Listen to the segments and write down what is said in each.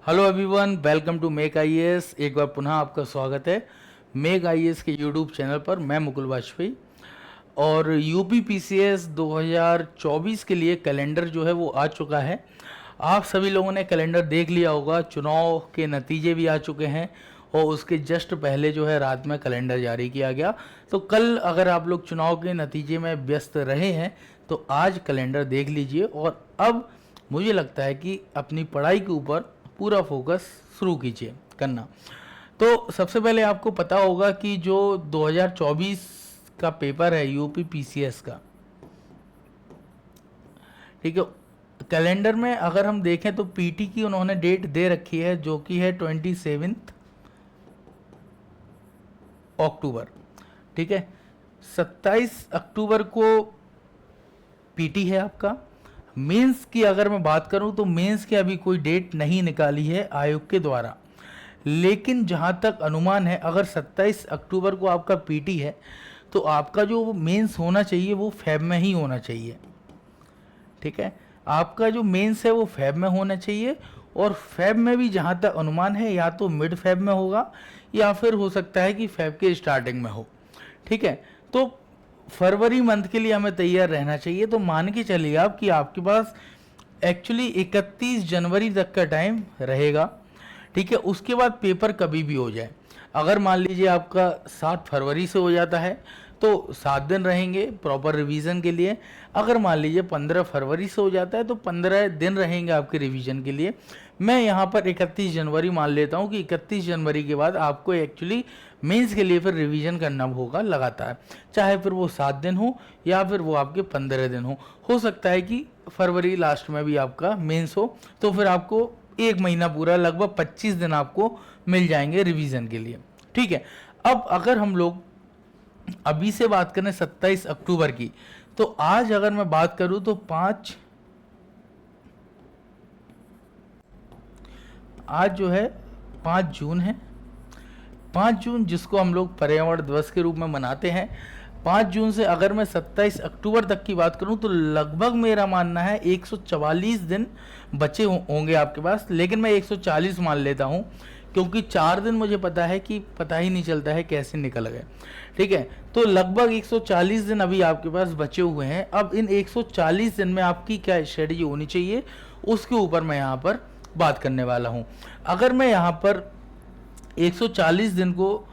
Hello everyone, welcome to make IAS. एक बार पुनः आपका स्वागत है मेक आईएएस के यूट्यूब चैनल पर। मैं मुकुल वाजपेयी और यूपी पीसीएस 2024 के लिए कैलेंडर जो है वो आ चुका है। आप सभी लोगों ने कैलेंडर देख लिया होगा। चुनाव के नतीजे भी आ चुके हैं और उसके जस्ट पहले जो है रात में कैलेंडर जारी किया गया। तो कल अगर आप लोग चुनाव के नतीजे में व्यस्त रहे हैं तो आज कैलेंडर देख लीजिए और अब मुझे लगता है कि अपनी पढ़ाई के ऊपर पूरा फोकस शुरू कीजिए करना। तो सबसे पहले आपको पता होगा कि जो 2024 का पेपर है यूपी पीसीएस का, ठीक है, कैलेंडर में अगर हम देखें तो पीटी की उन्होंने डेट दे रखी है जो कि है 27 अक्टूबर। ठीक है, 27 अक्टूबर को पीटी है आपका। मेंस की अगर मैं बात करूं तो मेंस की अभी कोई डेट नहीं निकाली है आयोग के द्वारा, लेकिन जहां तक अनुमान है अगर 27 अक्टूबर को आपका पीटी है तो आपका जो मेंस होना चाहिए वो फेब में ही होना चाहिए। ठीक है, आपका जो मेंस है वो फेब में होना चाहिए और फेब में भी जहां तक अनुमान है या तो मिड फेब में होगा या फिर हो सकता है कि फेब के स्टार्टिंग में हो। ठीक है, तो फरवरी मंथ के लिए हमें तैयार रहना चाहिए। तो मान के चलिए आप कि आपके पास एक्चुअली 31 जनवरी तक का टाइम रहेगा। ठीक है, उसके बाद पेपर कभी भी हो जाए। अगर मान लीजिए आपका 7 फरवरी से हो जाता है तो 7 दिन रहेंगे प्रॉपर रिवीजन के लिए। अगर मान लीजिए 15 फरवरी से हो जाता है तो 15 दिन रहेंगे आपके रिवीजन के लिए। मैं यहाँ पर 31 जनवरी मान लेता हूँ कि 31 जनवरी के बाद आपको एक्चुअली मेंस के लिए फिर रिवीजन करना होगा लगातार, चाहे फिर वो 7 दिन हो या फिर वो आपके 15 दिन हो सकता है कि फरवरी लास्ट में भी आपका मेंस हो, तो फिर आपको एक महीना पूरा लगभग 25 दिन आपको मिल जाएंगे रिवीजन के लिए। ठीक है, अब अगर हम लोग अभी से बात करें 27 अक्टूबर की, तो आज अगर मैं बात करूं तो आज जो है 5 जून है। 5 जून जिसको हम लोग पर्यावरण दिवस के रूप में मनाते हैं। 5 जून से अगर मैं 27 अक्टूबर तक की बात करूं तो लगभग मेरा मानना है 144 दिन बचे होंगे आपके पास, लेकिन मैं 140 मान लेता हूं क्योंकि 4 दिन मुझे पता है कि पता ही नहीं चलता है कैसे निकल गए। ठीक है, तो लगभग 140 दिन अभी आपके पास बचे हुए हैं। अब इन 140 दिन में आपकी क्या स्ट्रेटजी होनी चाहिए उसके ऊपर मैं यहाँ पर बात करने वाला हूँ। अगर मैं यहाँ पर 140 दिन को,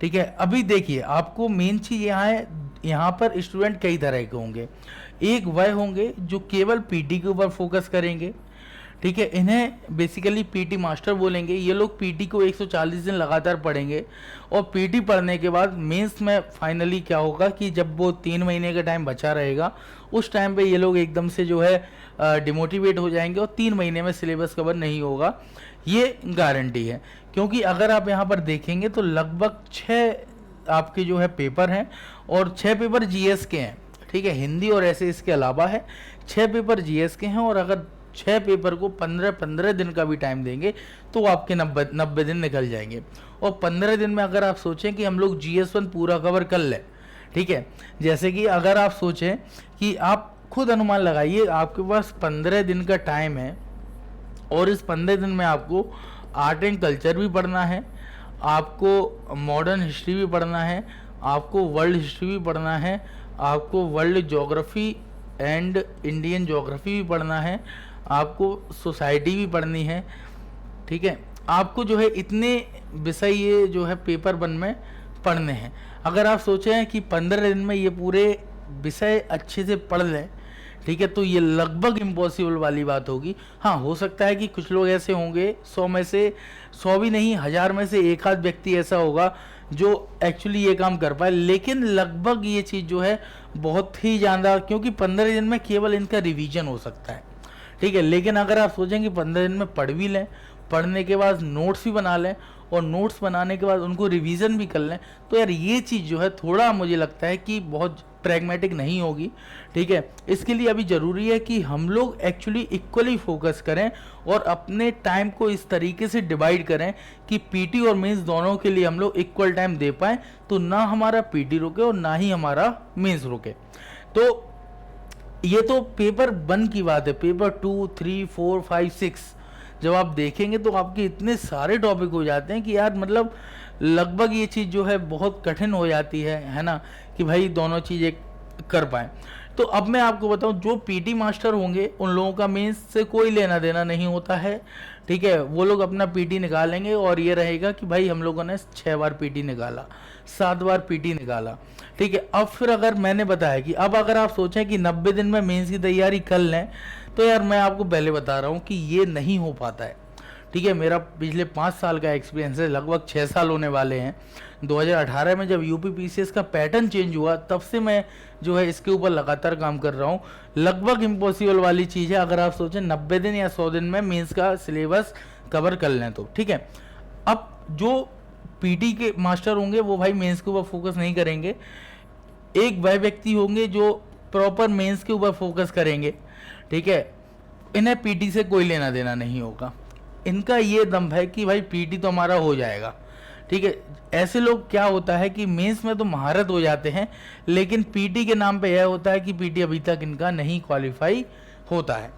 ठीक है, अभी देखिए आपको मेन चीज़ यहाँ है, यहाँ पर स्टूडेंट कई तरह के होंगे। एक वह होंगे जो केवल पीटी के ऊपर फोकस करेंगे। ठीक है, इन्हें बेसिकली पीटी मास्टर बोलेंगे। ये लोग पीटी को 140 दिन लगातार पढ़ेंगे और पीटी पढ़ने के बाद मेंस में फाइनली क्या होगा कि जब वो 3 महीने का टाइम बचा रहेगा उस टाइम पे ये लोग एकदम से जो है डिमोटिवेट हो जाएंगे और 3 महीने में सिलेबस कवर नहीं होगा, ये गारंटी है। क्योंकि अगर आप यहाँ पर देखेंगे तो लगभग 6 आपके जो है पेपर हैं और 6 पेपर जीएस के हैं। ठीक है, हिंदी और ऐसे इसके अलावा है 6 पेपर जीएस के हैं और अगर 6 पेपर को 15-15 दिन का भी टाइम देंगे तो आपके 90 दिन निकल जाएंगे। और 15 दिन में अगर आप सोचें कि हम लोग GS1 पूरा कवर कर लें, ठीक है, जैसे कि अगर आप सोचें कि आप खुद अनुमान लगाइए आपके पास 15 दिन का टाइम है और इस 15 दिन में आपको आर्ट एंड कल्चर भी पढ़ना है, आपको मॉडर्न हिस्ट्री भी पढ़ना है, आपको वर्ल्ड हिस्ट्री भी पढ़ना है, आपको world geography and Indian geography भी पढ़ना है, आपको सोसाइटी भी पढ़नी है। ठीक है, आपको जो है इतने विषय ये जो है पेपर 1 में पढ़ने हैं। अगर आप सोचें कि 15 दिन में ये पूरे विषय अच्छे से पढ़ लें, ठीक है, तो ये लगभग इम्पॉसिबल वाली बात होगी। हाँ, हो सकता है कि कुछ लोग ऐसे होंगे, 100 में से 100 भी नहीं 1000 में से एक आध व्यक्ति ऐसा होगा जो एक्चुअली ये काम कर पाए, लेकिन लगभग ये चीज़ जो है बहुत ही ज़्यादा, क्योंकि 15 दिन में केवल इनका रिवीजन हो सकता है। ठीक है, लेकिन अगर आप सोचें कि 15 दिन में पढ़ भी लें, पढ़ने के बाद नोट्स भी बना लें और नोट्स बनाने के बाद उनको रिवीजन भी कर लें, तो यार ये चीज़ जो है थोड़ा मुझे लगता है कि बहुत प्रैग्मेटिक नहीं होगी। ठीक है, इसके लिए अभी ज़रूरी है कि हम लोग एक्चुअली इक्वली फोकस करें और अपने टाइम को इस तरीके से डिवाइड करें कि पीटी और मेंस दोनों के लिए हम लोग इक्वल टाइम दे पाएँ, तो ना हमारा पीटी रुके और ना ही हमारा मेंस रुके। तो ये तो पेपर 1 की बात है। पेपर 2, 3, 4, 5, 6 जब आप देखेंगे तो आपके इतने सारे टॉपिक हो जाते हैं कि यार मतलब लगभग ये चीज़ जो है बहुत कठिन हो जाती है ना, कि भाई दोनों चीज़ें कर पाएँ। तो अब मैं आपको बताऊं, जो पीटी मास्टर होंगे उन लोगों का मेंस से कोई लेना देना नहीं होता है, ठीक है। वो लोग अपना पीटी निकालेंगे और ये रहेगा कि भाई हम लोगों ने 6 बार पीटी निकाला, 7 बार पीटी निकाला, ठीक है। अब फिर अगर मैंने बताया कि अब अगर आप सोचें कि 90 दिन में मेंस की तैयारी कर लें, तो यार मैं आपको पहले बता रहा हूँ कि ये नहीं हो पाता है, ठीक है। मेरा पिछले 5 साल का एक्सपीरियंस है, लगभग 6 साल होने वाले हैं। 2018 में जब यूपी पीसीएस का पैटर्न चेंज हुआ, तब से मैं जो है इसके ऊपर लगातार काम कर रहा हूँ। लगभग इम्पॉसिबल वाली चीज़ है अगर आप सोचें 90 दिन या 100 दिन में मेंस का सिलेबस कवर कर लें तो, ठीक है। अब जो पीटी के मास्टर होंगे वो भाई मेंस के ऊपर फोकस नहीं करेंगे, एक वह व्यक्ति होंगे जो प्रॉपर मेंस के ऊपर फोकस करेंगे, ठीक है। इन्हें पीटी से कोई लेना देना नहीं होगा, इनका ये दम है कि भाई पीटी तो हमारा हो जाएगा, ठीक है। ऐसे लोग क्या होता है कि मेंस में तो महारत हो जाते हैं, लेकिन पीटी के नाम पे यह होता है कि पीटी अभी तक इनका नहीं क्वालिफाई होता है,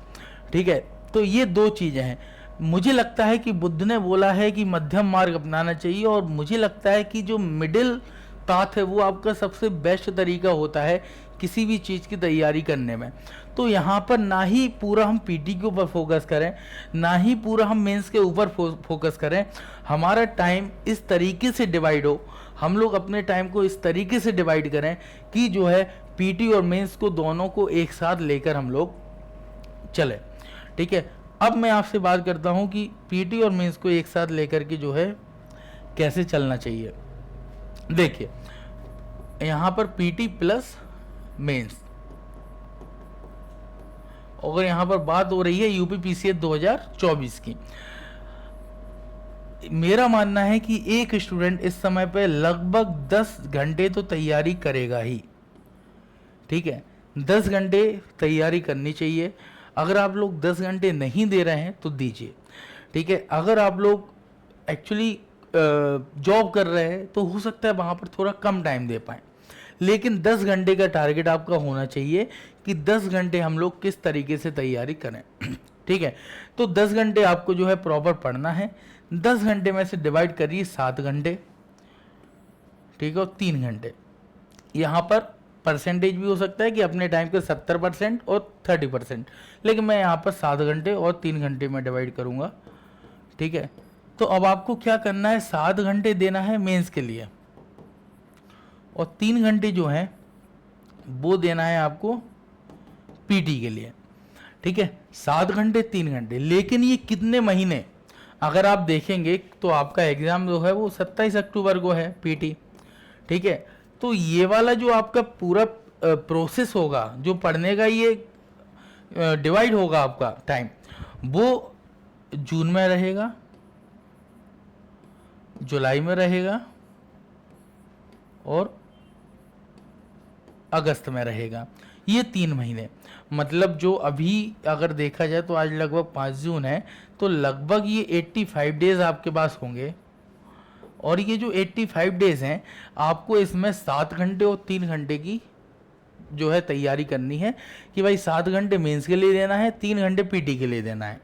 ठीक है। तो ये दो चीज़ें हैं। मुझे लगता है कि बुद्ध ने बोला है कि मध्यम मार्ग अपनाना चाहिए, और मुझे लगता है कि जो मिडिल पाथ है वो आपका सबसे बेस्ट तरीका होता है किसी भी चीज़ की तैयारी करने में। तो यहाँ पर ना ही पूरा हम पीटी के ऊपर फोकस करें, ना ही पूरा हम मेंस के ऊपर फोकस करें। हमारा टाइम इस तरीके से डिवाइड हो, हम लोग अपने टाइम को इस तरीके से डिवाइड करें कि जो है पीटी और मेंस को दोनों को एक साथ लेकर हम लोग चले, ठीक है। अब मैं आपसे बात करता हूँ कि पीटी और मेंस को एक साथ लेकर के जो है कैसे चलना चाहिए। देखिए यहाँ पर पीटी प्लस मेंस, अगर यहाँ पर बात हो रही है यूपी पीसीएस 2024 की, मेरा मानना है कि एक स्टूडेंट इस समय पे लगभग 10 घंटे तो तैयारी करेगा ही, ठीक है। 10 घंटे तैयारी करनी चाहिए। अगर आप लोग 10 घंटे नहीं दे रहे हैं तो दीजिए, ठीक है। अगर आप लोग एक्चुअली जॉब कर रहे हैं तो हो सकता है वहाँ पर थोड़ा कम टाइम दे पाएँ, लेकिन 10 घंटे का टारगेट आपका होना चाहिए कि 10 घंटे हम लोग किस तरीके से तैयारी करें, ठीक है। तो 10 घंटे आपको जो है प्रॉपर पढ़ना है। 10 घंटे में से डिवाइड करिए 7 घंटे, ठीक है, और 3 घंटे। यहाँ पर परसेंटेज भी हो सकता है कि अपने टाइम के 70% और 30%, लेकिन मैं यहाँ पर 7 घंटे और 3 घंटे में डिवाइड करूँगा, ठीक है। तो अब आपको क्या करना है, 7 घंटे देना है मेंस के लिए, और 3 घंटे जो है वो देना है आपको पीटी के लिए, ठीक है। 7 घंटे 3 घंटे, लेकिन ये कितने महीने, अगर आप देखेंगे तो आपका एग्ज़ाम जो है वो 27 अक्टूबर को है पीटी, ठीक है। तो ये वाला जो आपका पूरा प्रोसेस होगा, जो पढ़ने का ये डिवाइड होगा आपका टाइम, वो जून में रहेगा, जुलाई में रहेगा और अगस्त में रहेगा। ये 3 महीने, मतलब जो अभी अगर देखा जाए तो आज लगभग 5 जून है, तो लगभग ये 85 डेज आपके पास होंगे। और ये जो 85 डेज हैं, आपको इसमें 7 घंटे और 3 घंटे की जो है तैयारी करनी है कि भाई 7 घंटे मेंस के लिए देना है, 3 घंटे पीटी के लिए देना है,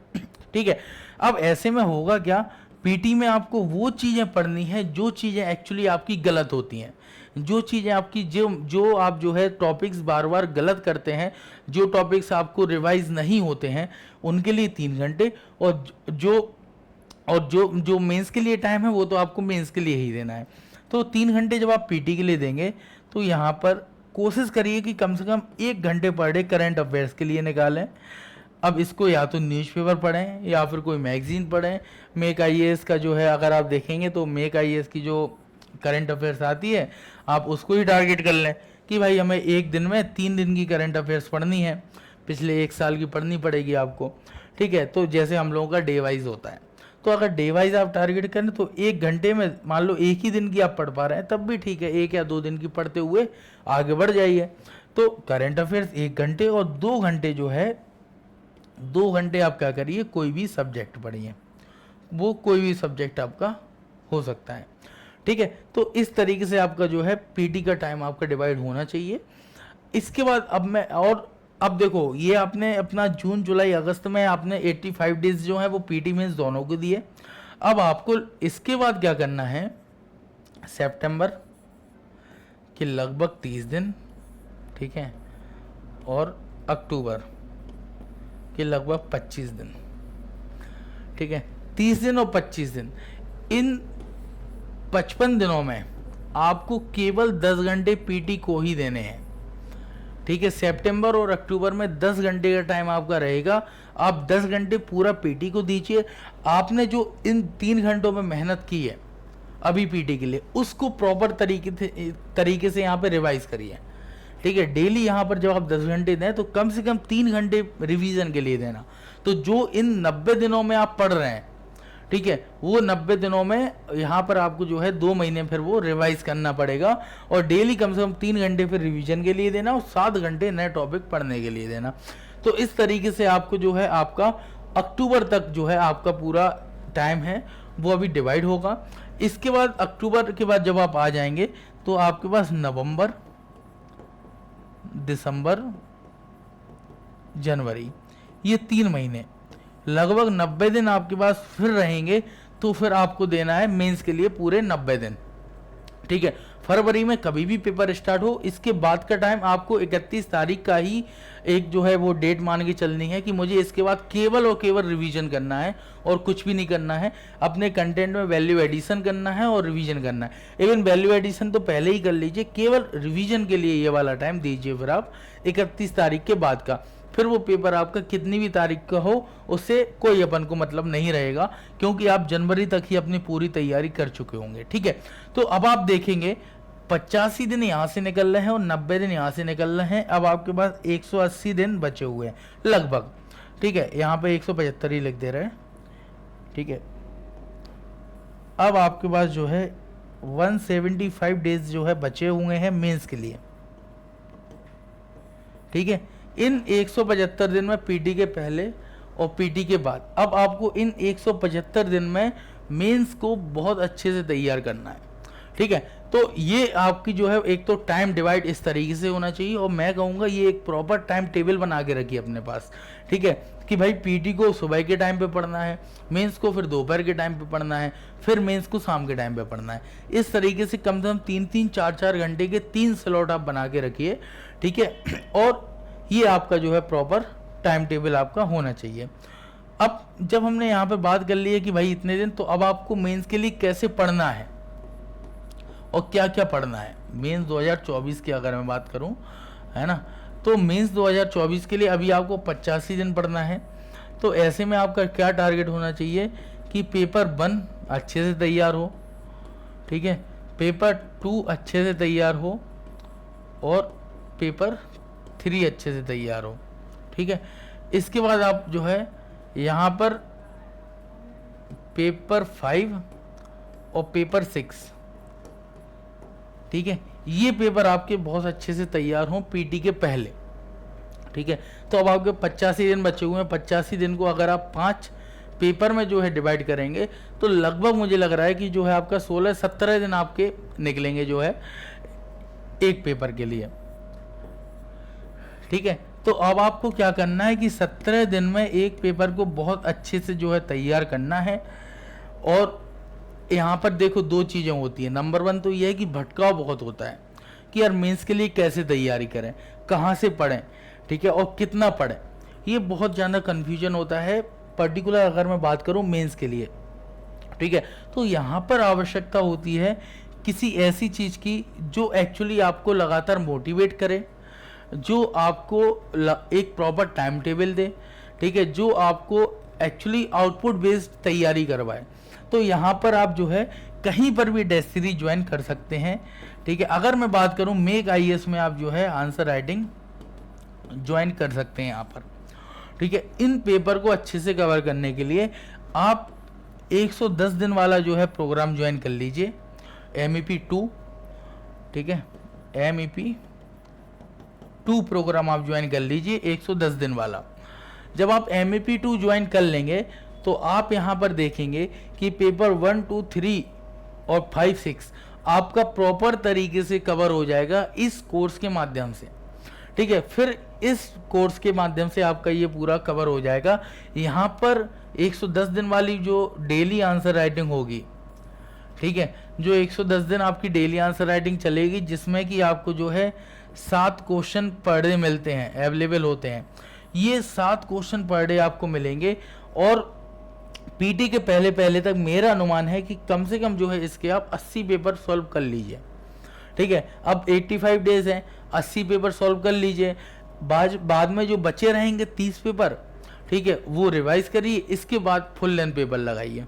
ठीक है। अब ऐसे में होगा क्या, पीटी में आपको वो चीज़ें पढ़नी है जो चीज़ें एक्चुअली आपकी गलत होती हैं, जो चीज़ें आपकी जो आप जो है टॉपिक्स बार बार गलत करते हैं, जो टॉपिक्स आपको रिवाइज नहीं होते हैं, उनके लिए 3 घंटे, और जो मेंस के लिए टाइम है वो तो आपको मेंस के लिए ही देना है। तो 3 घंटे जब आप पीटी के लिए देंगे तो यहाँ पर कोशिश करिए कि कम से कम 1 घंटे पर डे करंट अफेयर्स के लिए निकालें। अब इसको या तो न्यूज़पेपर पढ़ें या फिर कोई मैगजीन पढ़ें। मेक आईएएस का जो है अगर आप देखेंगे तो मेक आईएएस की जो करंट अफेयर्स आती है आप उसको ही टारगेट कर लें कि भाई हमें एक दिन में 3 दिन की करंट अफेयर्स पढ़नी है, पिछले 1 साल की पढ़नी पड़ेगी आपको, ठीक है। तो जैसे हम लोगों का डे वाइज होता है, तो अगर डे वाइज आप टारगेट करें तो 1 घंटे में मान लो एक ही दिन की आप पढ़ पा रहे हैं तब भी ठीक है, 1 या 2 दिन की पढ़ते हुए आगे बढ़ जाइए। तो करंट अफेयर्स 1 घंटे, और 2 घंटे जो है 2 घंटे आप क्या करिए, कोई भी सब्जेक्ट पढ़िए, वो कोई भी सब्जेक्ट आपका हो सकता है, ठीक है। तो इस तरीके से आपका जो है पीटी का टाइम आपका डिवाइड होना चाहिए। इसके बाद अब मैं और अब देखो ये आपने अपना जून जुलाई अगस्त में आपने 85 डेज जो है वो पीटी मीन्स दोनों को दिए। अब आपको इसके बाद क्या करना है, सितंबर के लगभग 30 दिन, ठीक है, और अक्टूबर के लगभग 25 दिन, ठीक है, 30 दिन और 25 दिन, इन 55 दिनों में आपको केवल 10 घंटे पीटी को ही देने हैं, ठीक है। सितंबर और अक्टूबर में 10 घंटे का टाइम आपका रहेगा, आप 10 घंटे पूरा पीटी को दीजिए। आपने जो इन 3 घंटों में मेहनत की है अभी पीटी के लिए, उसको प्रॉपर तरीके से यहाँ पे रिवाइज करिए, ठीक है। डेली यहाँ पर जब आप 10 घंटे दें तो कम से कम 3 घंटे रिवीजन के लिए देना। तो जो इन 90 दिनों में आप पढ़ रहे हैं, ठीक है, वो 90 दिनों में यहाँ पर आपको जो है 2 महीने फिर वो रिवाइज करना पड़ेगा, और डेली कम से कम 3 घंटे फिर रिवीजन के लिए देना और 7 घंटे नए टॉपिक पढ़ने के लिए देना। तो इस तरीके से आपको जो है आपका अक्टूबर तक जो है आपका पूरा टाइम है वो अभी डिवाइड होगा। इसके बाद अक्टूबर के बाद जब आप आ जाएंगे तो आपके पास नवंबर, दिसंबर, जनवरी, ये 3 महीने लगभग 90 दिन आपके पास फिर रहेंगे। तो फिर आपको देना है मेंस के लिए पूरे 90 दिन, ठीक है। फरवरी में कभी भी पेपर स्टार्ट हो, इसके बाद का टाइम आपको 31 तारीख का ही एक जो है वो डेट मान के चलनी है कि मुझे इसके बाद केवल और केवल रिवीजन करना है और कुछ भी नहीं करना है। अपने कंटेंट में वैल्यू एडिशन करना है और रिवीजन करना है। इवन वैल्यू एडिशन तो पहले ही कर लीजिए, केवल रिवीजन के लिए ये वाला टाइम दीजिए फिर आप 31 तारीख के बाद का। फिर वो पेपर आपका कितनी भी तारीख का हो उससे कोई अपन को मतलब नहीं रहेगा, क्योंकि आप जनवरी तक ही अपनी पूरी तैयारी कर चुके होंगे, ठीक है। तो अब आप देखेंगे 85 दिन यहाँ से निकल रहे हैं और 90 दिन यहाँ से निकल रहे हैं। अब आपके पास 180 दिन बचे हुए हैं लगभग, ठीक है। यहाँ पे 175 ही लिख दे रहे हैं, ठीक है। अब आपके पास जो है 175 डेज जो है बचे हुए हैं मेंस के लिए, ठीक है। इन 175 दिन में पीटी के पहले और पीटी के बाद, अब आपको इन 175 दिन में मेंस को बहुत अच्छे से तैयार करना है, ठीक है। तो ये आपकी जो है एक तो टाइम डिवाइड इस तरीके से होना चाहिए, और मैं कहूँगा ये एक प्रॉपर टाइम टेबल बना के रखिए अपने पास, ठीक है, कि भाई पीटी को सुबह के टाइम पे पढ़ना है, मेंस को फिर दोपहर के टाइम पे पढ़ना है, फिर मेंस को शाम के टाइम पे पढ़ना है। इस तरीके से कम से कम 3-3, 4-4 घंटे के 3 स्लॉट आप बना के रखिए, ठीक है। और ये आपका जो है प्रॉपर टाइम टेबल आपका होना चाहिए। अब जब हमने यहाँ पे बात कर ली है कि भाई इतने दिन, तो अब आपको मेंस के लिए कैसे पढ़ना है और क्या क्या पढ़ना है। मेंस 2024 की अगर मैं बात करूं, है ना, तो मेंस 2024 के लिए अभी आपको 85 दिन पढ़ना है। तो ऐसे में आपका क्या टारगेट होना चाहिए कि पेपर 1 अच्छे से तैयार हो, ठीक है, पेपर 2 अच्छे से तैयार हो और पेपर 3 अच्छे से तैयार हो, ठीक है। इसके बाद आप जो है यहाँ पर पेपर 5 और पेपर 6, ठीक है, ये पेपर आपके बहुत अच्छे से तैयार हों पीटी के पहले, ठीक है। तो अब आपके 85 दिन बचे हुए हैं। 85 दिन को अगर आप 5 पेपर में जो है डिवाइड करेंगे तो लगभग मुझे लग रहा है कि जो है आपका 16-17 दिन आपके निकलेंगे जो है एक पेपर के लिए, ठीक है। तो अब आपको क्या करना है कि 17 दिन में एक पेपर को बहुत अच्छे से जो है तैयार करना है। और यहाँ पर देखो 2 चीज़ें होती हैं। नंबर 1 तो ये है कि भटकाव बहुत होता है कि यार मेंस के लिए कैसे तैयारी करें, कहाँ से पढ़ें, ठीक है, और कितना पढ़ें। ये बहुत ज़्यादा कन्फ्यूजन होता है, पर्टिकुलर अगर मैं बात करूँ मेंस के लिए, ठीक है। तो यहाँ पर आवश्यकता होती है किसी ऐसी चीज़ की जो एक्चुअली आपको लगातार मोटिवेट करे, जो आपको एक प्रॉपर टाइम टेबल दे, ठीक है, जो आपको एक्चुअली आउटपुट बेस्ड तैयारी करवाए। तो यहाँ पर आप जो है कहीं पर भी टेस्ट सीरीज ज्वाइन कर सकते हैं, ठीक है। अगर मैं बात करूँ मेक आईएएस में आप जो है आंसर राइटिंग ज्वाइन कर सकते हैं यहाँ पर, ठीक है। इन पेपर को अच्छे से कवर करने के लिए आप 110 दिन वाला जो है प्रोग्राम ज्वाइन कर लीजिए, MEP 2, ठीक है, MEP 2 प्रोग्राम आप ज्वाइन कर लीजिए 110 दिन वाला। जब आप MEP 2 ज्वाइन कर लेंगे तो आप यहाँ पर देखेंगे कि पेपर 1, 2, 3 और 5, 6 आपका प्रॉपर तरीके से कवर हो जाएगा इस कोर्स के माध्यम से, ठीक है। फिर इस कोर्स के माध्यम से आपका ये पूरा कवर हो जाएगा। यहाँ पर 110 दिन वाली जो डेली आंसर राइटिंग होगी, ठीक है, जो 110 दिन आपकी डेली आंसर राइटिंग चलेगी, जिसमें कि आपको जो है 7 क्वेश्चन पर डे मिलते हैं, अवेलेबल होते हैं। ये 7 क्वेश्चन पर डे आपको मिलेंगे और पीटी के पहले तक मेरा अनुमान है कि कम से कम जो है इसके आप 80 पेपर सॉल्व कर लीजिए, ठीक है। अब 85 डेज हैं, 80 पेपर सॉल्व कर लीजिए, बाद में जो बचे रहेंगे 30 पेपर, ठीक है, वो रिवाइज करिए, इसके बाद फुल लेंथ पेपर लगाइए,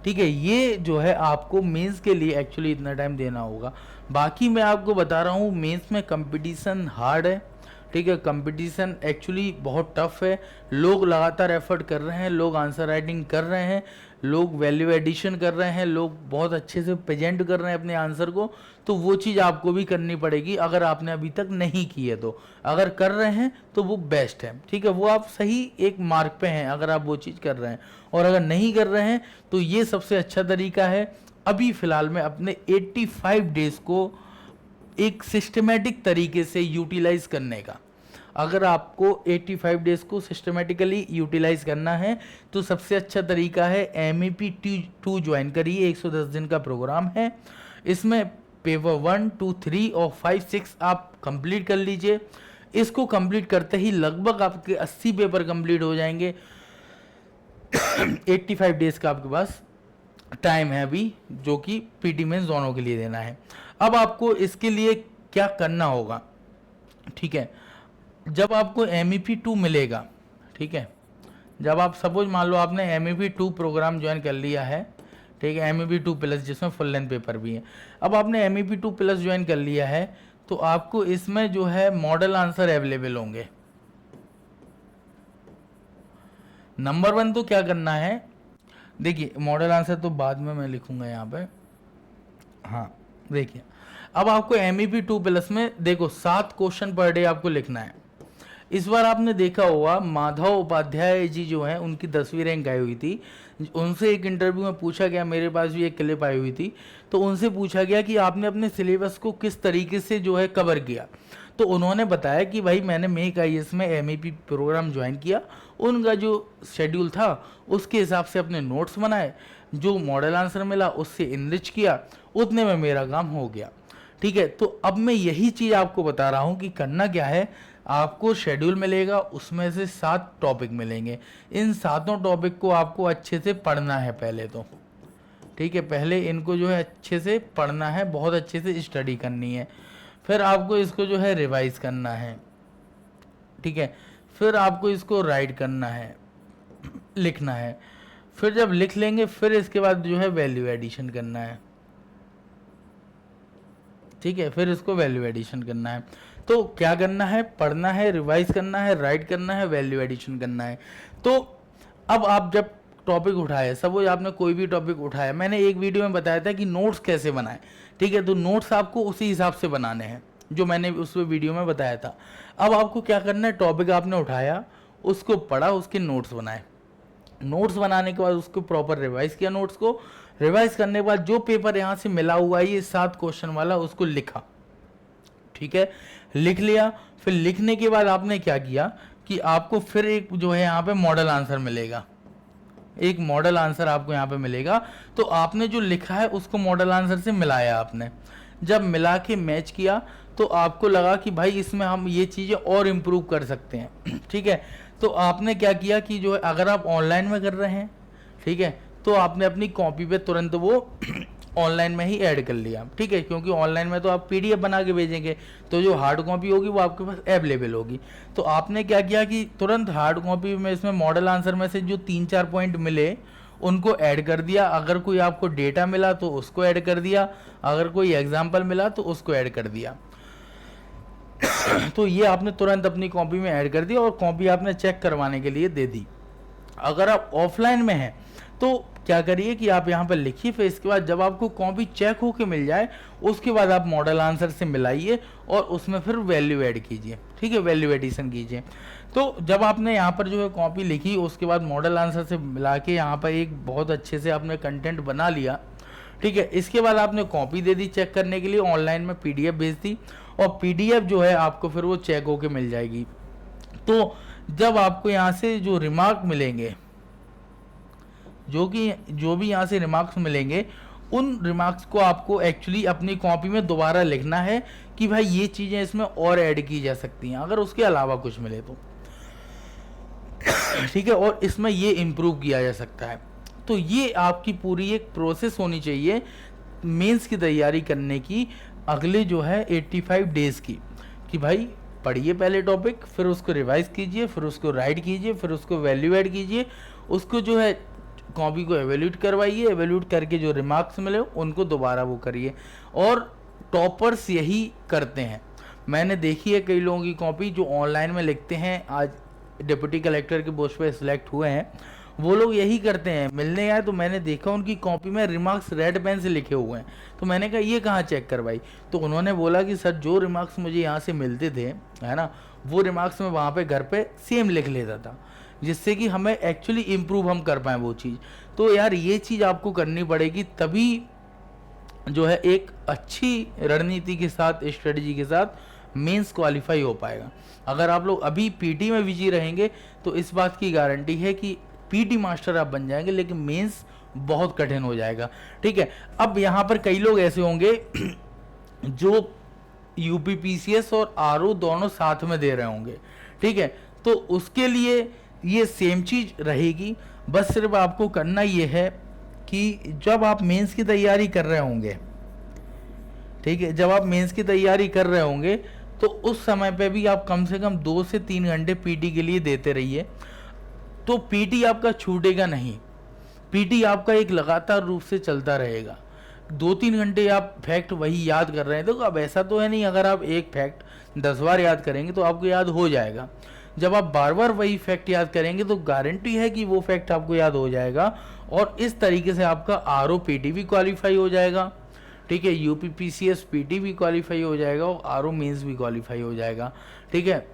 ठीक है। ये जो है आपको मेंस के लिए एक्चुअली इतना टाइम देना होगा। बाकी मैं आपको बता रहा हूँ मेंस में कंपटीशन हार्ड है, ठीक है, कंपटीशन एक्चुअली बहुत टफ है। लोग लगातार एफर्ट कर रहे हैं, लोग आंसर राइटिंग कर रहे हैं, लोग वैल्यू एडिशन कर रहे हैं, लोग बहुत अच्छे से प्रेजेंट कर रहे हैं अपने आंसर को। तो वो चीज़ आपको भी करनी पड़ेगी अगर आपने अभी तक नहीं की है तो। अगर कर रहे हैं तो वो बेस्ट है, ठीक है, वो आप सही एक मार्क पे हैं अगर आप वो चीज़ कर रहे हैं। और अगर नहीं कर रहे हैं तो ये सबसे अच्छा तरीका है अभी फ़िलहाल में अपने 85 डेज़ को एक सिस्टमेटिक तरीके से यूटिलाइज करने का। अगर आपको 85 डेज़ को सिस्टमेटिकली यूटिलाइज करना है तो सबसे अच्छा तरीका है MEP 2 ज्वाइन करिए। 110 दिन का प्रोग्राम है, इसमें पेपर 1, 2, 3 और 5, 6 आप कंप्लीट कर लीजिए। इसको कंप्लीट करते ही लगभग आपके 80 पेपर कंप्लीट हो जाएंगे। 85 डेज़ का आपके पास टाइम है अभी, जो कि पीटी मेंस दोनों के लिए देना है। अब आपको इसके लिए क्या करना होगा, ठीक है, जब आपको MEP 2 मिलेगा, ठीक है, जब आप सपोज मान लो आपने MEP 2 प्रोग्राम ज्वाइन कर लिया है, ठीक है, MEP 2 प्लस जिसमें फुल लेंथ पेपर भी है। अब आपने MEP 2 प्लस ज्वाइन कर लिया है तो आपको इसमें जो है मॉडल आंसर अवेलेबल होंगे। नंबर 1 तो क्या करना है, देखिए मॉडल आंसर तो बाद में मैं लिखूंगा यहाँ पे, हाँ देखिए। अब आपको MEP 2 प्लस में देखो 7 क्वेश्चन पर डे आपको लिखना है। इस बार आपने देखा होगा माधव उपाध्याय जी जो हैं उनकी 10वीं रैंक आई हुई थी। उनसे एक इंटरव्यू में पूछा गया, मेरे पास भी एक क्लिप आई हुई थी, तो उनसे पूछा गया कि आपने अपने सिलेबस को किस तरीके से जो है कवर किया। तो उन्होंने बताया कि भाई मैंने मेक IAS में MEP प्रोग्राम ज्वाइन किया, उनका जो शेड्यूल था उसके हिसाब से अपने नोट्स बनाए, जो मॉडल आंसर मिला उससे इनरिच किया, उतने में मेरा काम हो गया, ठीक है। तो अब मैं यही चीज़ आपको बता रहा हूँ कि करना क्या है। आपको शेड्यूल मिलेगा, उसमें से 7 टॉपिक मिलेंगे। इन 7 टॉपिक को आपको अच्छे से पढ़ना है पहले तो, ठीक है, पहले इनको जो है अच्छे से पढ़ना है, बहुत अच्छे से स्टडी करनी है। फिर आपको इसको जो है रिवाइज करना है, ठीक है, फिर आपको इसको राइट करना है, लिखना है। फिर जब लिख लेंगे फिर इसके बाद जो है वैल्यू एडिशन करना है, ठीक है, फिर इसको वैल्यू एडिशन करना है। तो क्या करना है, पढ़ना है, रिवाइज करना है, राइट करना है, वैल्यू एडिशन करना है। तो अब आप जब टॉपिक उठाए, सपोज आपने कोई भी टॉपिक उठाया, मैंने एक वीडियो में बताया था कि नोट्स कैसे बनाएं, ठीक है, तो नोट्स आपको उसी हिसाब से बनाने हैं जो मैंने उस वीडियो में बताया था। अब आपको क्या करना है, टॉपिक आपने उठाया, उसको पढ़ा, उसके नोट्स बनाए। नोट्स बनाने के बाद उसको प्रॉपर रिवाइज किया, नोट्स को रिवाइज करने के बाद जो पेपर यहाँ से मिला हुआ है ये 7 क्वेश्चन वाला, उसको लिखा, ठीक है, लिख लिया। फिर लिखने के बाद आपने क्या किया कि आपको फिर एक जो है यहाँ पे मॉडल आंसर मिलेगा, एक मॉडल आंसर आपको यहाँ पे मिलेगा। तो आपने जो लिखा है उसको मॉडल आंसर से मिलाया आपने, जब मिला के मैच किया तो आपको लगा कि भाई इसमें हम ये चीज़ें और इम्प्रूव कर सकते हैं, ठीक है। तो आपने क्या किया कि जो है अगर आप ऑनलाइन में कर रहे हैं, ठीक है, तो आपने अपनी कॉपी पे तुरंत वो ऑनलाइन में ही ऐड कर लिया, ठीक है, क्योंकि ऑनलाइन में तो आप PDF बना के भेजेंगे तो जो हार्ड कॉपी होगी वो आपके पास अवेलेबल होगी। तो आपने क्या किया कि तुरंत हार्ड कॉपी में इसमें मॉडल आंसर में से जो 3-4 पॉइंट मिले उनको ऐड कर दिया। अगर कोई आपको डेटा मिला तो उसको ऐड कर दिया, अगर कोई एग्जाम्पल मिला तो उसको ऐड कर दिया। तो ये आपने तुरंत अपनी कॉपी में ऐड कर दिया और कॉपी आपने चेक करवाने के लिए दे दी। अगर आप ऑफलाइन में हैं तो क्या करिए कि आप यहाँ पर लिखिए, फिर इसके बाद जब आपको कॉपी चेक होके मिल जाए उसके बाद आप मॉडल आंसर से मिलाइए और उसमें फिर वैल्यू ऐड कीजिए, ठीक है, वैल्यू एडिशन कीजिए। तो जब आपने यहाँ पर जो है कॉपी लिखी उसके बाद मॉडल आंसर से मिला के यहाँ पर एक बहुत अच्छे से आपने कंटेंट बना लिया, ठीक है। इसके बाद आपने कॉपी दे दी चेक करने के लिए, ऑनलाइन में PDF भेज दी और PDF जो है आपको फिर वो चेक होके मिल जाएगी। तो जब आपको यहाँ से जो रिमार्क मिलेंगे, जो भी यहाँ से रिमार्क्स मिलेंगे, उन रिमार्क्स को आपको एक्चुअली अपनी कॉपी में दोबारा लिखना है कि भाई ये चीज़ें इसमें और ऐड की जा सकती हैं अगर उसके अलावा कुछ मिले तो। ठीक है, और इसमें ये इम्प्रूव किया जा सकता है। तो ये आपकी पूरी एक प्रोसेस होनी चाहिए मेंस की तैयारी करने की, अगले जो है 85 डेज़ की, कि भाई पढ़िए पहले टॉपिक, फिर उसको रिवाइज कीजिए, फिर उसको राइट कीजिए, फिर उसको वैल्यू ऐड कीजिए, उसको जो है कॉपी को एवेल्यूट करवाइए, एवेल्यूट करके जो रिमार्क्स मिले उनको दोबारा वो करिए। और टॉपर्स यही करते हैं। मैंने देखी है कई लोगों की कॉपी जो ऑनलाइन में लिखते हैं, आज डिप्टी कलेक्टर के पोस्ट पे सिलेक्ट हुए हैं, वो लोग यही करते हैं। मिलने आए तो मैंने देखा उनकी कॉपी में रिमार्क्स रेड पेन से लिखे हुए हैं। तो मैंने कहा ये कहाँ चेक करवाई, तो उन्होंने बोला कि सर जो रिमार्क्स मुझे यहाँ से मिलते थे, है ना, वो रिमार्क्स मैं वहाँ पे घर पे सेम लिख लेता था, जिससे कि हमें एक्चुअली इम्प्रूव हम कर पाएँ वो चीज़। तो यार ये चीज़ आपको करनी पड़ेगी, तभी जो है एक अच्छी रणनीति के साथ, स्ट्रेटजी के साथ मेंस क्वालिफाई हो पाएगा। अगर आप लोग अभी पीटी में बिजी रहेंगे तो इस बात की गारंटी है कि पीटी मास्टर आप बन जाएंगे, लेकिन मेंस बहुत कठिन हो जाएगा। ठीक है, अब यहाँ पर कई लोग ऐसे होंगे जो यूपीपीसीएस और आरओ दोनों साथ में दे रहे होंगे। ठीक है, तो उसके लिए ये सेम चीज़ रहेगी, बस सिर्फ आपको करना ये है कि जब आप मेंस की तैयारी कर रहे होंगे, ठीक है, जब आप मेंस की तैयारी कर रहे होंगे तो उस समय पे भी आप कम से कम 2 से 3 घंटे पीटी के लिए देते रहिए। तो पीटी आपका छूटेगा नहीं, पीटी आपका एक लगातार रूप से चलता रहेगा। 2-3 घंटे आप फैक्ट वही याद कर रहे हैं, तो अब ऐसा तो है नहीं अगर आप एक फैक्ट 10 बार याद करेंगे तो आपको याद हो जाएगा। जब आप बार बार वही फैक्ट याद करेंगे तो गारंटी है कि वो फैक्ट आपको याद हो जाएगा, और इस तरीके से आपका आरओ पीटी भी क्वालिफाई हो जाएगा। ठीक है, यूपीपीसीएस पीटी भी क्वालिफाई हो जाएगा और आरओ मेंस भी क्वालिफाई हो जाएगा। ठीक है,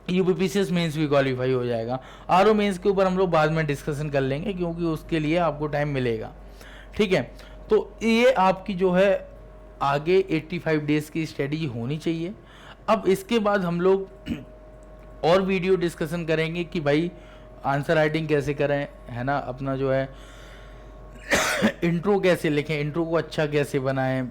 यूपीपीसीएस मेंस भी क्वालिफाई हो जाएगा। आरओ मेंस के ऊपर हम लोग बाद में डिस्कशन कर लेंगे, क्योंकि उसके लिए आपको टाइम मिलेगा। ठीक है, तो ये आपकी जो है आगे 85 डेज़ की स्ट्रेटजी होनी चाहिए। अब इसके बाद हम लोग और वीडियो डिस्कशन करेंगे कि भाई आंसर राइटिंग कैसे करें, है ना, अपना जो है इंट्रो कैसे लिखें, इंट्रो को अच्छा कैसे बनाएं,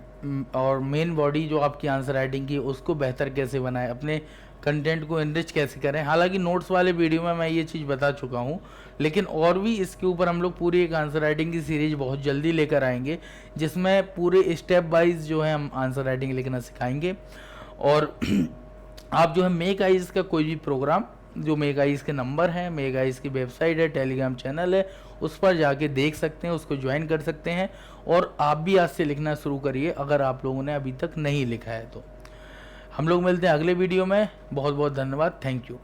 और मेन बॉडी जो आपकी आंसर राइटिंग की उसको बेहतर कैसे बनाएं, अपने कंटेंट को इनरिच कैसे करें। हालांकि नोट्स वाले वीडियो में मैं ये चीज़ बता चुका हूँ, लेकिन और भी इसके ऊपर हम लोग पूरी एक आंसर राइटिंग की सीरीज बहुत जल्दी लेकर आएंगे, जिसमें पूरे स्टेप वाइज जो है हम आंसर राइटिंग लिखना सिखाएंगे। और आप जो है मेक आइज का कोई भी प्रोग्राम, जो मेक आइज के नंबर हैं, मेक आइज की वेबसाइट है, टेलीग्राम चैनल है, उस पर जाके देख सकते हैं, उसको ज्वाइन कर सकते हैं, और आप भी आज से लिखना शुरू करिए अगर आप लोगों ने अभी तक नहीं लिखा है तो। हम लोग मिलते हैं अगले वीडियो में। बहुत बहुत धन्यवाद, थैंक यू।